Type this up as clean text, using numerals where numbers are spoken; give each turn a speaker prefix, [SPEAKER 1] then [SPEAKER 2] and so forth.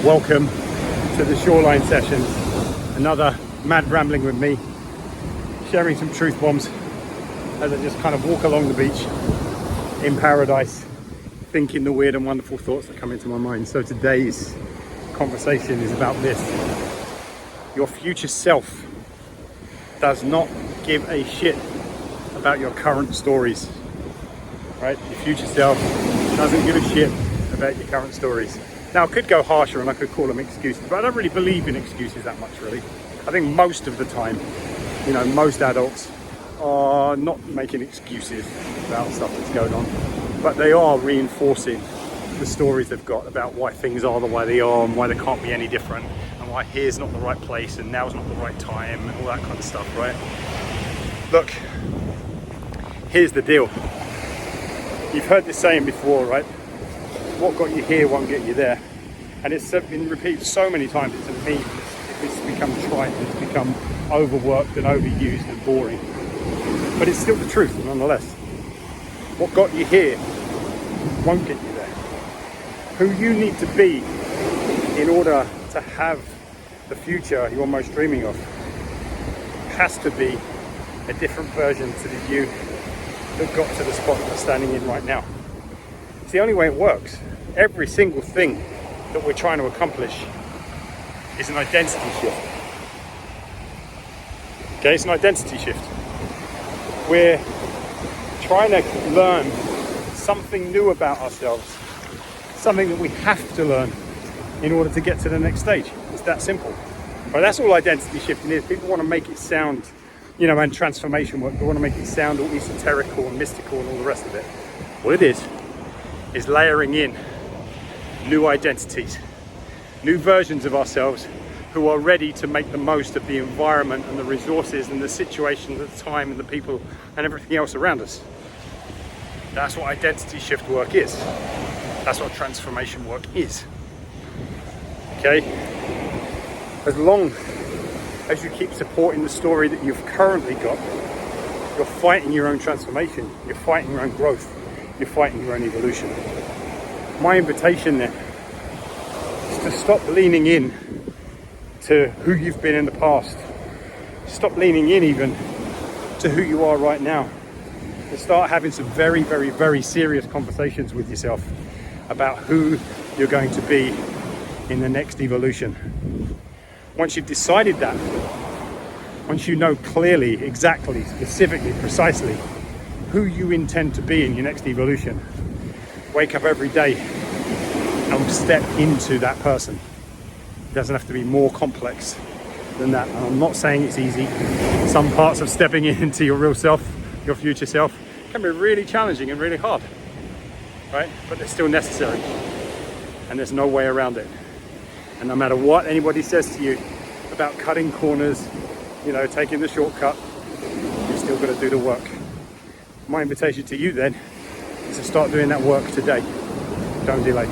[SPEAKER 1] Welcome to the Shoreline Sessions, another mad rambling with me, sharing some truth bombs as I just kind of walk along the beach in paradise, thinking the weird and wonderful thoughts that come into my mind. So today's conversation is about this. Your future self does not give a shit about your current stories, right? Your future self doesn't give a shit about your current stories. Now, I could go harsher and I could call them excuses, but I don't really believe in excuses that much, really. I think most of the time, most adults are not making excuses about stuff that's going on, but they are reinforcing the stories they've got about why things are the way they are and why they can't be any different and why here's not the right place and now's not the right time and all that kind of stuff, right? Look, here's the deal. You've heard this saying before, right? What got you here won't get you there. And it's been repeated so many times, it's a meme. It's become trite, it's become overworked and overused and boring. But it's still the truth, nonetheless. What got you here won't get you there. Who you need to be in order to have the future you're most dreaming of has to be a different version to the you that got to the spot that you're standing in right now. It's the only way it works. Every single thing that we're trying to accomplish is an identity shift. Okay, it's an identity shift. We're trying to learn something new about ourselves, something that we have to learn in order to get to the next stage. It's that simple. But that's all identity shifting is. People want to make it sound, and transformation work, they want to make it sound all esoterical and mystical and all the rest of it. What it is layering in new identities, new versions of ourselves who are ready to make the most of the environment and the resources and the situation, the time and the people and everything else around us. That's what identity shift work is. That's what transformation work is. Okay? As long as you keep supporting the story that you've currently got, you're fighting your own transformation, you're fighting your own growth, you're fighting your own evolution. My invitation then is to stop leaning in to who you've been in the past. Stop leaning in even to who you are right now. And start having some very, very, very serious conversations with yourself about who you're going to be in the next evolution. Once you've decided that, once you know clearly, exactly, specifically, precisely who you intend to be in your next evolution, wake up every day and step into that person. It doesn't have to be more complex than that. And I'm not saying it's easy. Some parts of stepping into your real self, your future self, can be really challenging and really hard, right? But they're still necessary. And there's no way around it. And no matter what anybody says to you about cutting corners, taking the shortcut, you've still got to do the work. My invitation to you then is to start doing that work today. Don't delay.